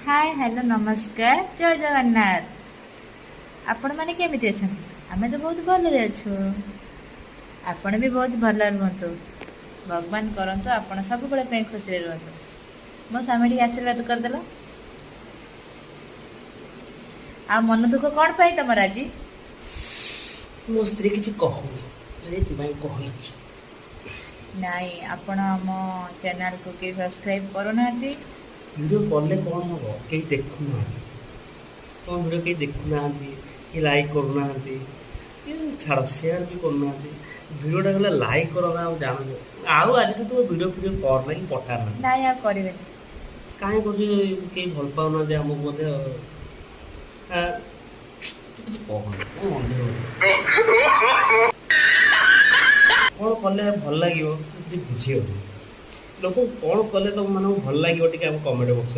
Hi hello नमस्कार जय जगन्नाथ। आपण मैंने केमिति अछंती? आमे तो बहुत भलरे अछु। आपण भी बहुत भलरे रुहतु। भगवान करंतु आपण सब बेले पे खुशी रे रुहतु। मो स्वामी टी आशीर्वाद करदेला। आ मन दुख कौन पाई तमर आज? ମୋ ସ୍ତ୍ରୀ କିଛି କହୁନି ସେଇଥିପାଇଁ କହିଛି। ନାଇଁ ଆପଣ ଆମ ଚ୍ୟାନେଲକୁ କେହି ସବସ୍କ୍ରାଇବ୍ କରୁନାହାନ୍ତି। ଭିଡ଼ିଓ କଲେ କ'ଣ ହେବ? କେହି ଦେଖୁନାହାନ୍ତି। ତୁମ ଭିଡ଼ିଓ କେହି ଦେଖୁନାହାନ୍ତି, କି ଲାଇକ୍ କରୁନାହାନ୍ତି, କି ଛାଡ଼ ସେୟାର ବି କରୁନାହାନ୍ତି। ଭିଡ଼ିଓଟା ଗଲେ ଲାଇକ୍ କର ନା, ଆଉ ଜାଣୁଛ ଆଉ ଆଜିଠୁ ତୁମ ଭିଡ଼ିଓ କର ନା କି ପଠାନା। ନାଇଁ ଆଉ କରିବେନି। କାହିଁ କରୁଛୁ? କେହି ଭଲ ପାଉନାହାନ୍ତି ଆମକୁ ବୋଧେ ଆଉ। ତୁ କିଛି କହନି, ମୋ ମନେ ହଉନି। କ'ଣ କଲେ ଭଲ ଲାଗିବ କିଛି ବୁଝି ହେଉନି। ଲୋକଙ୍କୁ କ'ଣ କଲେ ତମମାନଙ୍କୁ ଭଲ ଲାଗିବ ଟିକେ ଆମ କମେଣ୍ଟ ବକ୍ସରେ